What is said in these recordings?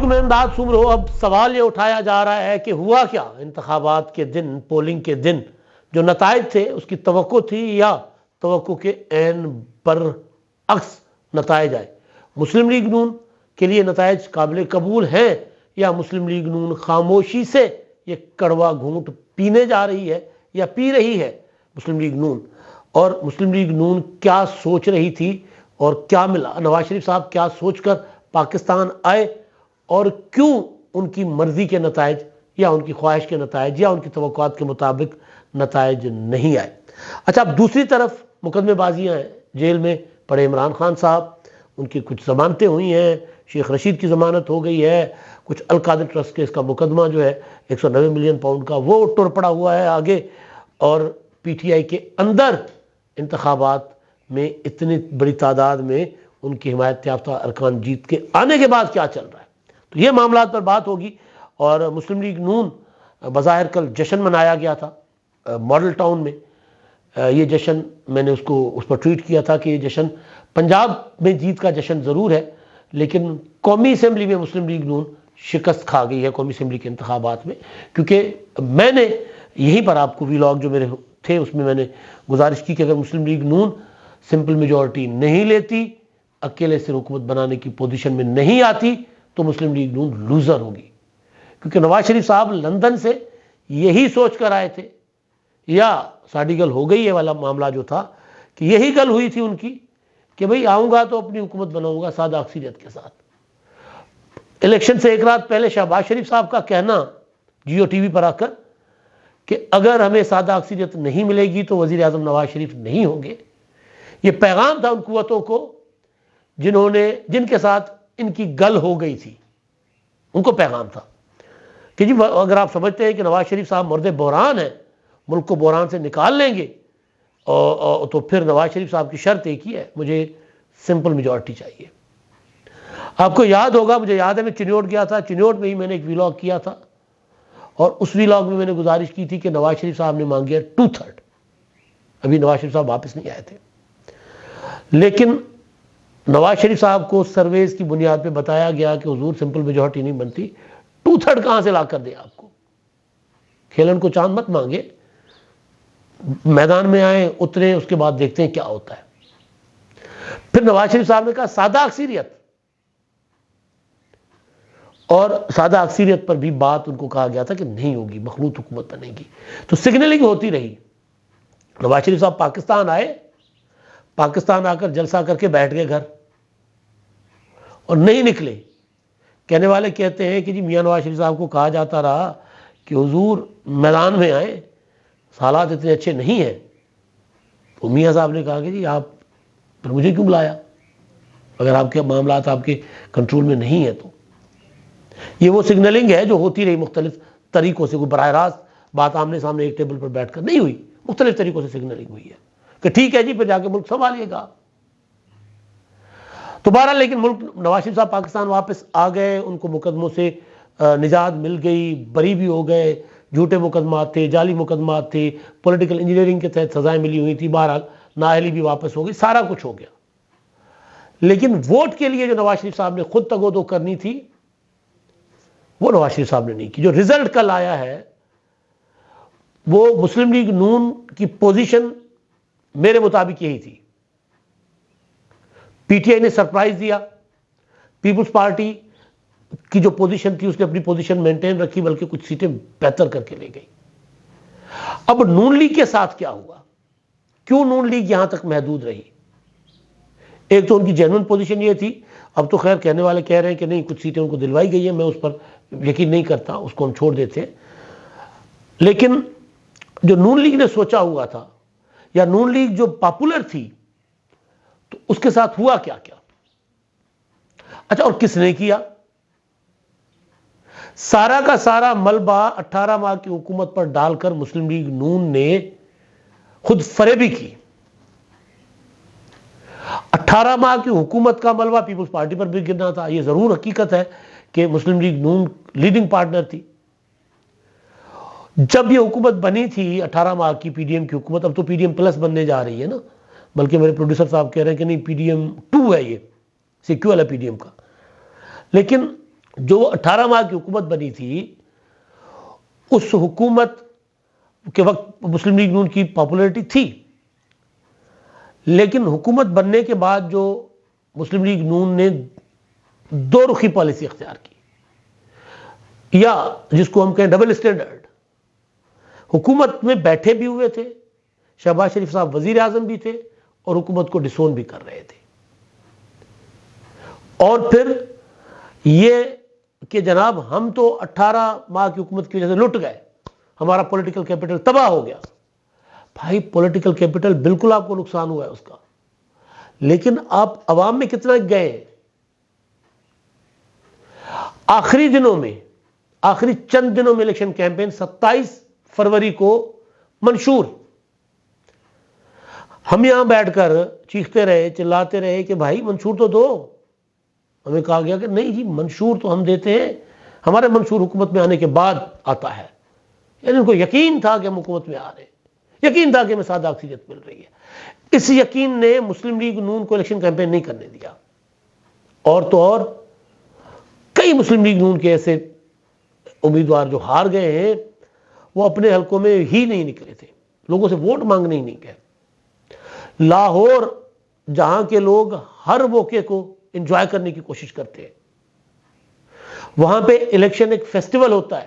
ملک میں امداد سمر ہو. اب سوال یہ اٹھایا جا رہا ہے کہ ہوا کیا انتخابات کے دن، پولنگ کے دن جو نتائج تھے اس کی توقع تھی یا توقع کے عین برعکس نتائج آئے؟ مسلم لیگ نون کے لیے نتائج قابل قبول ہیں یا مسلم لیگ نون خاموشی سے یہ کڑوا گھونٹ پینے جا رہی ہے یا پی رہی ہے مسلم لیگ نون؟ اور مسلم لیگ نون کیا سوچ رہی تھی اور کیا ملا؟ نواز شریف صاحب کیا سوچ کر پاکستان آئے اور کیوں ان کی مرضی کے نتائج یا ان کی خواہش کے نتائج یا ان کی توقعات کے مطابق نتائج نہیں آئے؟ اچھا، اب دوسری طرف مقدمے بازیاں ہیں. جیل میں پڑے عمران خان صاحب، ان کی کچھ ضمانتیں ہوئی ہیں، شیخ رشید کی ضمانت ہو گئی ہے، کچھ القادر ٹرسٹ کے اس کا مقدمہ جو ہے 190 ملین پاؤنڈ کا وہ ٹر پڑا ہوا ہے آگے، اور پی ٹی آئی کے اندر انتخابات میں اتنی بڑی تعداد میں ان کی حمایت یافتہ ارکان جیت کے آنے کے بعد کیا چل رہا ہے. تو یہ معاملات پر بات ہوگی. اور مسلم لیگ نون بظاہر کل جشن منایا گیا تھا ماڈل ٹاؤن میں. یہ جشن میں نے اس پر ٹویٹ کیا تھا کہ یہ جشن پنجاب میں جیت کا جشن ضرور ہے، لیکن قومی اسمبلی میں مسلم لیگ نون شکست کھا گئی ہے قومی اسمبلی کے انتخابات میں. کیونکہ میں نے یہیں پر آپ کو ویلاگ جو میرے تھے اس میں نے گزارش کی کہ اگر مسلم لیگ نون سمپل میجورٹی نہیں لیتی، اکیلے سے حکومت بنانے کی پوزیشن میں نہیں آتی، تو مسلم لیگ نون لوزر ہوگی. کیونکہ نواز شریف صاحب لندن سے یہی سوچ کر آئے تھے، یا ساڑی گل ہو گئی یہ والا معاملہ جو تھا کہ یہی گل ہوئی تھی ان کی کہ بھئی آؤں گا تو اپنی حکومت بناؤں گا سادہ اکثریت کے ساتھ. الیکشن سے ایک رات پہلے شہباز شریف صاحب کا کہنا جیو ٹی وی پر آ کر کہ اگر ہمیں سادہ اکثریت نہیں ملے گی تو وزیر اعظم نواز شریف نہیں ہوں گے، یہ پیغام تھا ان قوتوں کو جن کے ساتھ ان کی گل ہو گئی تھی. ان کو پیغام تھا کہ جی اگر آپ سمجھتے ہیں کہ نواز شریف صاحب مرد بحران ہیں، ملک کو بحران سے نکال لیں گے، تو پھر نواز شریف صاحب کی شرط ایک ہی ہے، مجھے سمپل میجورٹی چاہیے. آپ کو یاد ہوگا، مجھے یاد ہے میں چنیوٹ گیا تھا، چنیوٹ میں ہی میں نے ایک ویلاگ کیا تھا، اور اس ویلاگ میں نے گزارش کی تھی کہ نواز شریف صاحب نے مانگی ہے 2/3. ابھی نواز شریف صاحب واپس نہیں آئے تھے، لیکن نواز شریف صاحب کو سرویز کی بنیاد پہ بتایا گیا کہ حضور سمپل میجورٹی نہیں بنتی، 2/3 کہاں سے لا کر دیں آپ کو؟ کھیلن کو چاند مت مانگے، میدان میں آئیں، اتریں، اس کے بعد دیکھتے ہیں کیا ہوتا ہے. پھر نواز شریف صاحب نے کہا سادہ اکثریت، اور سادہ اکثریت پر بھی بات ان کو کہا گیا تھا کہ نہیں ہوگی، مخلوط حکومت بنے گی. تو سگنلنگ ہوتی رہی. نواز شریف صاحب پاکستان آئے، پاکستان آ کر جلسہ کر کے بیٹھ گئے گھر اور نہیں نکلے. کہنے والے کہتے ہیں کہ جی میاں نواز شریف صاحب کو کہا جاتا رہا کہ حضور میدان میں آئیں، حالات اتنے اچھے نہیں ہیں. تو میاں صاحب نے کہا کہ جی آپ پھر مجھے کیوں بلایا اگر آپ کے معاملات آپ کے کنٹرول میں نہیں ہیں؟ تو یہ وہ سگنلنگ ہے جو ہوتی رہی مختلف طریقوں سے. کوئی براہ راست بات آمنے سامنے ایک ٹیبل پر بیٹھ کر نہیں ہوئی، مختلف طریقوں سے سگنلنگ ہوئی ہے کہ ٹھیک ہے جی پھر جا کے ملک سنبھالیے گا. تو بہرحال لیکن ملک نواز شریف صاحب پاکستان واپس آ گئے، ان کو مقدموں سے نجات مل گئی، بری بھی ہو گئے. جھوٹے مقدمات تھے، جعلی مقدمات تھے، پولیٹیکل انجینئرنگ کے تحت سزائیں ملی ہوئی تھی، بہرحال نااہلی بھی واپس ہو گئی، سارا کچھ ہو گیا. لیکن ووٹ کے لیے جو نواز شریف صاحب نے خود تگودو کرنی تھی وہ نواز شریف صاحب نے نہیں کی. جو رزلٹ کل آیا ہے وہ مسلم لیگ نون کی پوزیشن میرے مطابق یہی تھی. پی ٹی آئی نے سرپرائز دیا، پیپلز پارٹی کی جو پوزیشن تھی اس نے اپنی پوزیشن مینٹین رکھی، بلکہ کچھ سیٹیں بہتر کر کے لے گئی. اب نون لیگ کے ساتھ کیا ہوا؟ کیوں نون لیگ یہاں تک محدود رہی؟ ایک تو ان کی جینوئن پوزیشن یہ تھی، اب تو خیر کہنے والے کہہ رہے ہیں کہ نہیں کچھ سیٹیں ان کو دلوائی گئی ہیں، میں اس پر یقین نہیں کرتا، اس کو ہم چھوڑ دیتے ہیں. لیکن جو نون لیگ نے سوچا ہوا تھا یا نون لیگ جو پاپولر تھی، تو اس کے ساتھ ہوا کیا کیا؟ اچھا، اور کس نے کیا؟ سارا کا سارا ملبہ 18 ماہ کی حکومت پر ڈال کر مسلم لیگ نون نے خود فریبی کی. 18 ماہ کی حکومت کا ملبہ پیپلز پارٹی پر بھی گرنا تھا. یہ ضرور حقیقت ہے کہ مسلم لیگ نون لیڈنگ پارٹنر تھی. جب یہ حکومت بنی تھی 18 ماہ کی پی ڈی ایم کی حکومت، اب تو پی ڈی ایم پلس بننے جا رہی ہے نا، بلکہ میرے پروڈیوسر صاحب کہہ رہے ہیں کہ نہیں پی ڈی ایم 2 ہے، یہ سیکوئل ہے پی ڈی ایم کا. لیکن جو 18 ماہ کی حکومت بنی تھی، اس حکومت کے وقت مسلم لیگ نون کی پاپولیرٹی تھی، لیکن حکومت بننے کے بعد جو مسلم لیگ نون نے دو رخی پالیسی اختیار کی، یا جس کو ہم کہیں ڈبل اسٹینڈرڈ، حکومت میں بیٹھے بھی ہوئے تھے، شہباز شریف صاحب وزیر اعظم بھی تھے اور حکومت کو ڈسون بھی کر رہے تھے، اور پھر یہ کہ جناب ہم تو 18 ماہ کی حکومت کی وجہ سے لٹ گئے، ہمارا پولیٹیکل کیپٹل تباہ ہو گیا۔ بھائی پولیٹیکل کیپٹل بالکل آپ کو نقصان ہوا ہے اس کا، لیکن آپ عوام میں کتنا گئے ہیں؟ آخری دنوں میں، آخری چند دنوں میں الیکشن کیمپین 27 فروری کو منشور، ہم یہاں بیٹھ کر چیختے رہے، چلاتے رہے کہ بھائی منشور تو دو، ہمیں کہا گیا کہ نہیں جی منشور تو ہم دیتے ہیں، ہمارے منشور حکومت میں آنے کے بعد آتا ہے۔ یعنی ان کو یقین تھا کہ ہم حکومت میں آ رہے ہیں، یقین تھا کہ ہمیں سادہ اکثریت مل رہی ہے۔ اس یقین نے مسلم لیگ نون کو الیکشن کیمپین نہیں کرنے دیا، اور تو اور کئی مسلم لیگ نون کے ایسے امیدوار جو ہار گئے ہیں وہ اپنے حلقوں میں ہی نہیں نکلے تھے، لوگوں سے ووٹ مانگنے ہی نہیں گئے۔ لاہور جہاں کے لوگ ہر موقع کو انجوائے کرنے کی کوشش کرتے ہیں، وہاں پہ الیکشن ایک فیسٹیول ہوتا ہے،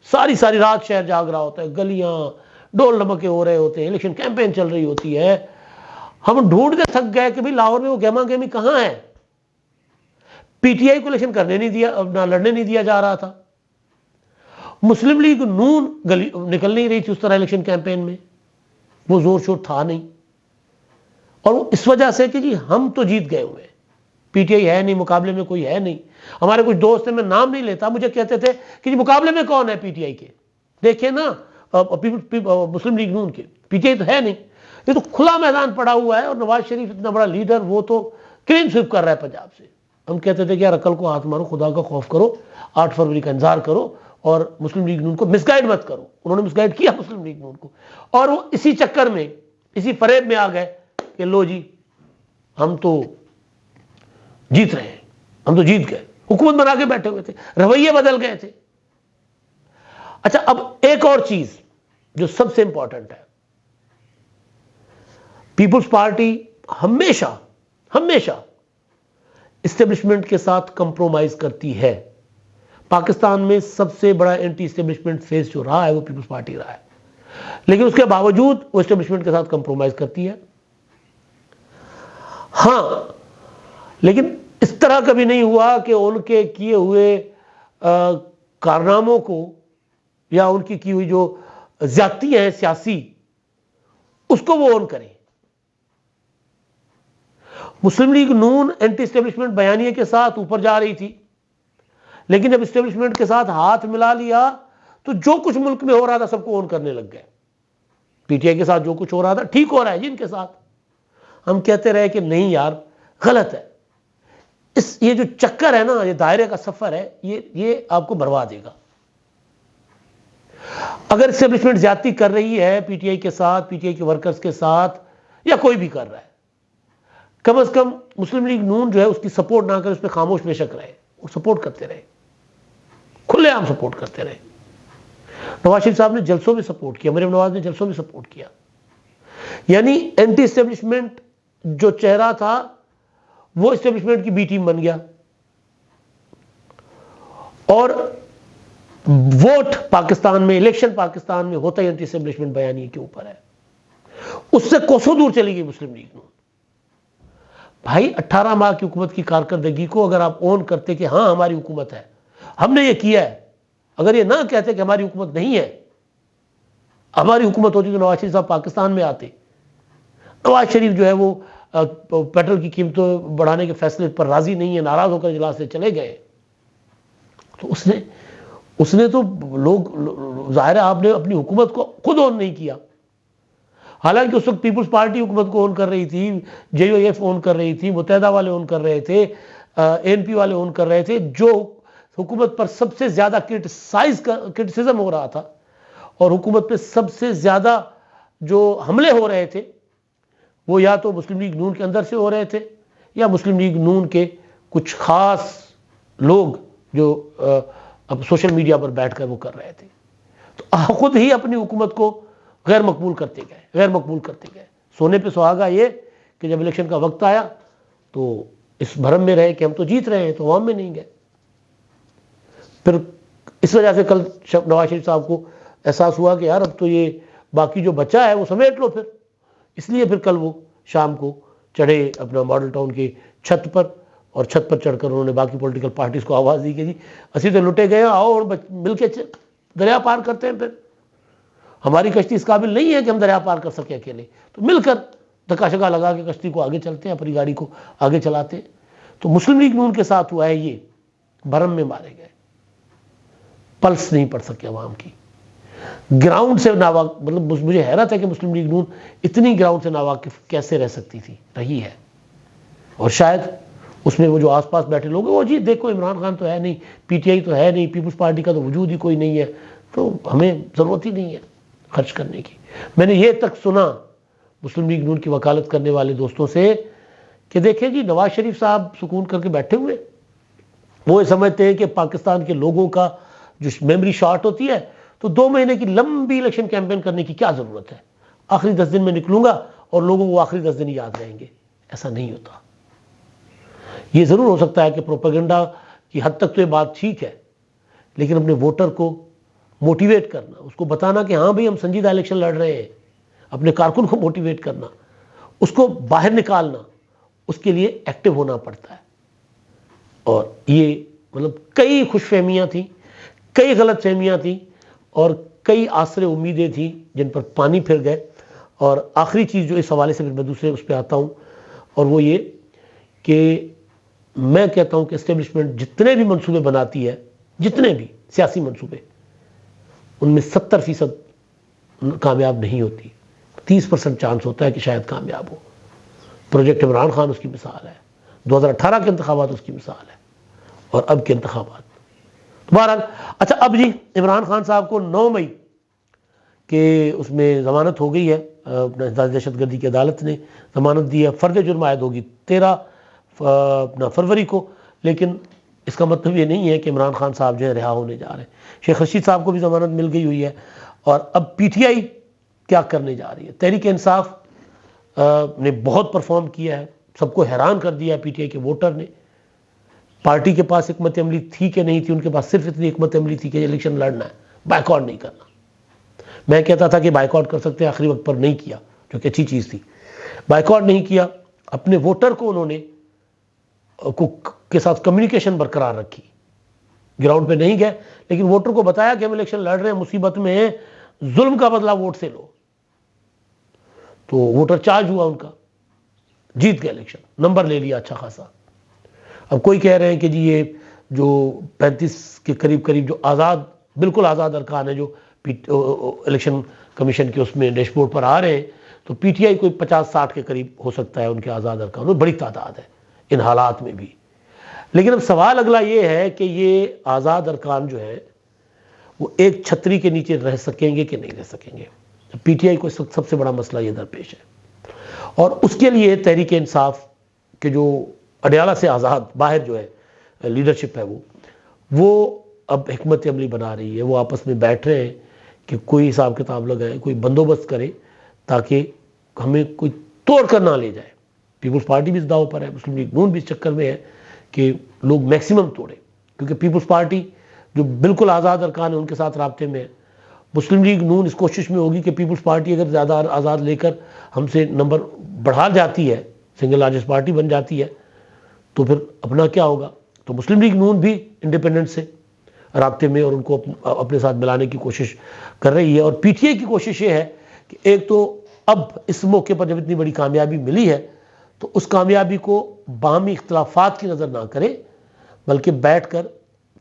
ساری رات شہر جاگ رہا ہوتا ہے، گلیاں ڈول ڈمکے ہو رہے ہوتے ہیں، الیکشن کیمپین چل رہی ہوتی ہے۔ ہم ڈھونڈتے تھک گئے کہ بھئی لاہور میں وہ گہما گہمی کہاں ہے؟ پی ٹی آئی کو الیکشن کرنے نہیں دیا، نہ لڑنے نہیں دیا جا رہا تھا، مسلم لیگ نون نکل نہیں رہی تھی اس طرح الیکشن کیمپین میں، وہ زور شور تھا نہیں، اور وہ اس وجہ سے کہ جی ہم تو جیت گئے ہوئے، پی ٹی آئی ہے نہیں، مقابلے میں کوئی ہے نہیں۔ ہمارے کچھ دوست ہیں، میں نام نہیں لیتا، مجھے کہتے تھے کہ جی مقابلے میں کون ہے پی ٹی آئی کے، دیکھیں نا مسلم لیگ نون کے، پی ٹی آئی تو ہے نہیں، یہ تو کھلا میدان پڑا ہوا ہے، اور نواز شریف اتنا بڑا لیڈر، وہ تو کلین سویپ کر رہا ہے پنجاب سے۔ ہم کہتے تھے کہ یار عقل کو ہاتھ مارو، خدا کا خوف کرو، 8 فروری کا انتظار کرو، اور مسلم لیگ نون کو مس گائیڈ مت کرو۔ انہوں نے مس گائیڈ کیا مسلم لیگ نون کو، اور وہ اسی چکر میں، اسی فریب میں آ گئے کہ لو جی ہم تو جیت رہے ہیں، ہم تو جیت گئے، حکومت بنا کے بیٹھے ہوئے تھے، رویے بدل گئے تھے۔ اچھا اب ایک اور چیز جو سب سے امپورٹنٹ ہے، پیپلز پارٹی ہمیشہ اسٹیبلشمنٹ کے ساتھ کمپرومائز کرتی ہے۔ پاکستان میں سب سے بڑا اینٹی اسٹیبلشمنٹ فیس جو رہا ہے وہ پیپلز پارٹی رہا ہے، لیکن اس کے باوجود وہ اسٹیبلشمنٹ کے ساتھ کمپرومائز کرتی ہے۔ ہاں لیکن اس طرح کبھی نہیں ہوا کہ ان کے کیے ہوئے کارناموں کو یا ان کی ہوئی جو زیادتی ہیں سیاسی، اس کو وہ اون کریں۔ مسلم لیگ نون اینٹی اسٹیبلشمنٹ بیانیے کے ساتھ اوپر جا رہی تھی، لیکن جب اسٹیبلشمنٹ کے ساتھ ہاتھ ملا لیا تو جو کچھ ملک میں ہو رہا تھا سب کو اون کرنے لگ گئے۔ پی ٹی آئی کے ساتھ جو کچھ ہو رہا تھا ٹھیک ہو رہا ہے جن کے ساتھ، ہم کہتے رہے کہ نہیں یار غلط ہے۔ یہ جو چکر ہے نا، یہ دائرے کا سفر ہے، یہ آپ کو بروا دے گا۔ اگر اسٹیبلشمنٹ زیادتی کر رہی ہے پی ٹی آئی کے ساتھ، پی ٹی آئی کے ورکرز کے ساتھ، یا کوئی بھی کر رہا ہے، کم از کم مسلم لیگ نون جو ہے اس کی سپورٹ نہ کرے، اس پہ خاموش بے شک رہے، وہ سپورٹ کرتے رہے، کھلے عام سپورٹ کرتے رہے۔ نواز شریف صاحب نے جلسوں میں سپورٹ کیا، مریم نواز نے جلسوں میں سپورٹ کیا، یعنی اینٹی اسٹیبلشمنٹ جو چہرہ تھا وہ اسٹیبلشمنٹ کی بی ٹیم بن گیا، اور ووٹ پاکستان میں، الیکشن پاکستان میں ہوتا ہی اینٹی اسٹیبلشمنٹ بیانیے کے اوپر ہے۔ اس سے کوسوں دور چلی گئی مسلم لیگ نون۔ بھائی 18 ماہ کی حکومت کی کارکردگی کو اگر آپ اون کرتے کہ ہاں ہماری حکومت ہے، ہم نے یہ کیا ہے، اگر یہ نہ کہتے کہ ہماری حکومت نہیں ہے، ہماری حکومت ہوتی تو نواز شریف صاحب پاکستان میں آتے۔ نواز شریف جو ہے وہ پیٹرول کی قیمتوں بڑھانے کے فیصلے پر راضی نہیں ہے، ناراض ہو کر اجلاس سے چلے گئے، تو اس نے تو لوگ ظاہر ہے آپ نے اپنی حکومت کو خود اون نہیں کیا۔ حالانکہ اس وقت پیپلز پارٹی حکومت کو اون کر رہی تھی، جے او ایف اون کر رہی تھی، متحدہ والے اون کر رہے تھے، اے این پی والے اون کر رہے تھے، جو حکومت پر سب سے زیادہ کرٹیسزم ہو رہا تھا، اور حکومت پہ سب سے زیادہ جو حملے ہو رہے تھے وہ یا تو مسلم لیگ نون کے اندر سے ہو رہے تھے، یا مسلم لیگ نون کے کچھ خاص لوگ جو اب سوشل میڈیا پر بیٹھ کر وہ کر رہے تھے. تو خود ہی اپنی حکومت کو غیر مقبول کرتے گئے. سونے پہ سہاگا یہ کہ جب الیکشن کا وقت آیا تو اس بھرم میں رہے کہ ہم تو جیت رہے ہیں تو عوام میں نہیں گئے. پھر اس وجہ سے کل نواز شریف صاحب کو احساس ہوا کہ یار اب تو یہ باقی جو بچا ہے وہ سمیٹ لو پھر. اس لیے پھر کل وہ شام کو چڑھے اپنا ماڈل ٹاؤن کی چھت پر, اور چھت پر چڑھ کر انہوں نے باقی پولیٹیکل پارٹیز کو آواز دی کہ جی اسی تو لٹے گئے, آؤ اور مل کے دریا پار کرتے ہیں. پھر ہماری کشتی اس قابل نہیں ہے کہ ہم دریا پار کر سکیں اکیلے, تو مل کر دھکا شکا لگا کے کشتی کو آگے چلتے ہیں, اپنی گاڑی کو آگے چلاتے ہیں. تو مسلم لیگ نون کے ساتھ ہوا ہے یہ, بھرم میں مارے گئے, پلس نہیں پڑ سکے عوام کی. گراؤنڈ سے ناواقف, مطلب مجھے حیرت ہے کہ مسلم لیگ نون اتنی گراؤنڈ سے ناواقف کیسے رہ سکتی تھی, رہی ہے. اور شاید اس میں وہ جو آس پاس بیٹھے لوگ وہ جی دیکھو عمران خان تو ہے نہیں, پی ٹی آئی تو ہے نہیں, پیپلز پارٹی کا تو وجود ہی کوئی نہیں ہے, تو ہمیں ضرورت ہی نہیں ہے خرچ کرنے کی. میں نے یہ تک سنا مسلم لیگ نون کی وکالت کرنے والے دوستوں سے کہ دیکھیں جی نواز شریف صاحب سکون کر کے بیٹھے ہوئے, وہ سمجھتے ہیں کہ پاکستان کے لوگوں کا جو میموری شارٹ ہوتی ہے تو 2 مہینے کی لمبی الیکشن کیمپین کرنے کی کیا ضرورت ہے, آخری 10 دن میں نکلوں گا اور لوگوں کو آخری 10 دن یاد رہیں گے. ایسا نہیں ہوتا. یہ ضرور ہو سکتا ہے کہ پروپیگنڈا کی حد تک تو یہ بات ٹھیک ہے, لیکن اپنے ووٹر کو موٹیویٹ کرنا, اس کو بتانا کہ ہاں بھئی ہم سنجیدہ الیکشن لڑ رہے ہیں, اپنے کارکن کو موٹیویٹ کرنا, اس کو باہر نکالنا, اس کے لیے ایکٹیو ہونا پڑتا ہے. اور یہ مطلب کئی خوش فہمیاں تھیں, کئی غلط فہمیاں تھیں, اور کئی آسرے امیدیں تھیں جن پر پانی پھر گئے. اور آخری چیز جو اس حوالے سے میں دوسرے اس پہ آتا ہوں, اور وہ یہ کہ میں کہتا ہوں کہ اسٹیبلشمنٹ جتنے بھی منصوبے بناتی ہے, جتنے بھی سیاسی منصوبے, ان میں 70% کامیاب نہیں ہوتی. 30% چانس ہوتا ہے کہ شاید کامیاب ہو. پروجیکٹ عمران خان اس کی مثال ہے, 2018 کے انتخابات اس کی مثال ہے, اور اب کے انتخابات. بہرحال اچھا, اب جی عمران خان صاحب کو 9 مئی کے اس میں ضمانت ہو گئی ہے, دہشت گردی کی عدالت نے ضمانت دی ہے. فرد جرم عائد ہوگی 13 فروری کو, لیکن اس کا مطلب یہ نہیں ہے کہ عمران خان صاحب جو ہے رہا ہونے جا رہے ہیں. شیخ رشید صاحب کو بھی ضمانت مل گئی ہوئی ہے. اور اب پی ٹی آئی کیا کرنے جا رہی ہے؟ تحریک انصاف نے بہت پرفارم کیا ہے, سب کو حیران کر دیا ہے پی ٹی آئی کے ووٹر نے. پارٹی کے پاس حکمت عملی تھی کہ نہیں تھی؟ ان کے پاس صرف اتنی حکمت عملی تھی کہ الیکشن لڑنا ہے, بائیکاٹ نہیں کرنا. میں کہتا تھا کہ بائیکاٹ کر سکتے ہیں, آخری وقت پر نہیں کیا, جو کہ اچھی چیز تھی. بائیکاٹ نہیں کیا, اپنے ووٹر کو انہوں نے کے ساتھ کمیونیکیشن برقرار رکھی. گراؤنڈ پہ نہیں گئے, لیکن ووٹر کو بتایا کہ ہم الیکشن لڑ رہے ہیں, مصیبت میں ہیں, ظلم کا بدلہ ووٹ سے لو. تو ووٹر چارج ہوا ان کا, جیت گئے الیکشن, نمبر لے لیا اچھا خاصا. اب کوئی کہہ رہے ہیں کہ جی یہ جو 35 کے قریب جو آزاد, بالکل آزاد ارکان ہیں جو الیکشن کمیشن کے اس میں ڈیش بورڈ پر آ رہے ہیں, تو پی ٹی آئی کوئی 50-60 کے قریب ہو سکتا ہے ان کے آزاد ارکان, وہ بڑی تعداد ہے ان حالات میں بھی. لیکن اب سوال اگلا یہ ہے کہ یہ آزاد ارکان جو ہے وہ ایک چھتری کے نیچے رہ سکیں گے کہ نہیں رہ سکیں گے. پی ٹی آئی کو سب سے بڑا مسئلہ یہ درپیش ہے, اور اس کے لیے تحریک انصاف کے جو اڈیالہ سے آزاد باہر جو ہے لیڈرشپ ہے وہ اب حکمت عملی بنا رہی ہے. وہ آپس میں بیٹھ رہے ہیں کہ کوئی حساب کتاب لگائے, کوئی بندوبست کرے تاکہ ہمیں کوئی توڑ کر نہ لے جائے. پیپلز پارٹی بھی اس داؤ پر ہے, مسلم لیگ نون بھی اس چکر میں ہے کہ لوگ میکسیمم توڑے, کیونکہ پیپلز پارٹی جو بالکل آزاد ارکان ہیں ان کے ساتھ رابطے میں ہے. مسلم لیگ نون اس کوشش میں ہوگی کہ پیپلز پارٹی اگر زیادہ آزاد لے کر ہم سے نمبر بڑھا جاتی ہے, سنگل لارجسٹ پارٹی بن جاتی ہے, تو پھر اپنا کیا ہوگا. تو مسلم لیگ نون بھی انڈیپینڈنٹ سے رابطے میں اور ان کو اپنے ساتھ ملانے کی کوشش کر رہی ہے. اور پی ٹی آئی کی کوشش یہ ہے کہ ایک تو اب اس موقع پر جب اتنی بڑی کامیابی ملی ہے تو اس کامیابی کو باہمی اختلافات کی نظر نہ کرے, بلکہ بیٹھ کر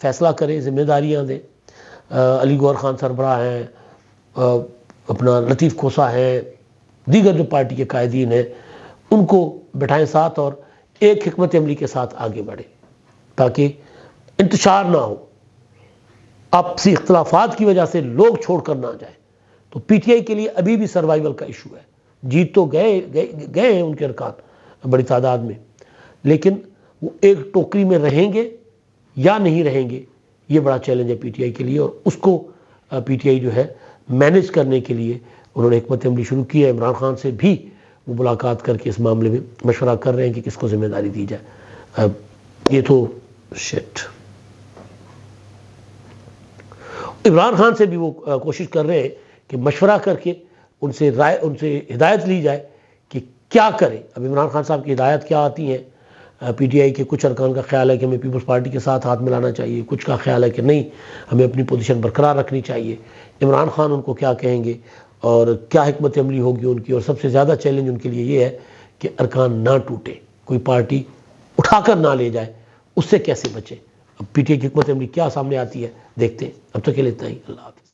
فیصلہ کرے, ذمہ داریاں دے. علی گور خان سربراہ ہیں, اپنا لطیف کھوسا ہیں, دیگر جو پارٹی کے قائدین ہیں, ان کو بٹھائیں ساتھ اور ایک حکمت عملی کے ساتھ آگے بڑھے تاکہ انتشار نہ ہو. آپسی اختلافات کی وجہ سے لوگ چھوڑ کر نہ جائیں. تو پی ٹی آئی کے لیے ابھی بھی سروائیول کا ایشو ہے. جیت تو گئے ہیں ان کے ارکان بڑی تعداد میں, لیکن وہ ایک ٹوکری میں رہیں گے یا نہیں رہیں گے، یہ بڑا چیلنج ہے پی ٹی آئی کے لیے، اور اس کو پی ٹی آئی جو ہے مینیج کرنے کے لیے انہوں نے حکمت عملی شروع کی ہے۔ عمران خان سے بھی وہ ملاقات کر کے اس معاملے میں مشورہ کر رہے ہیں کہ کس کو ذمہ داری دی جائے۔ یہ تو عمران خان سے بھی وہ کوشش کر رہے ہیں کہ مشورہ کر کے ان سے ہدایت لی جائے کہ کیا کرے۔ اب عمران خان صاحب کی ہدایت کیا آتی ہیں؟ پی ٹی آئی کے کچھ ارکان کا خیال ہے کہ ہمیں پیپلز پارٹی کے ساتھ ہاتھ ملانا چاہیے، کچھ کا خیال ہے کہ نہیں، ہمیں اپنی پوزیشن برقرار رکھنی چاہیے۔ عمران خان ان کو کیا کہیں گے اور کیا حکمت عملی ہوگی ان کی؟ اور سب سے زیادہ چیلنج ان کے لیے یہ ہے کہ ارکان نہ ٹوٹے، کوئی پارٹی اٹھا کر نہ لے جائے، اس سے کیسے بچے؟ اب پی ٹی آئی کی حکمت عملی کیا سامنے آتی ہے دیکھتے ہیں۔ اب تک کے لیے اتنا ہی، اللہ حافظ۔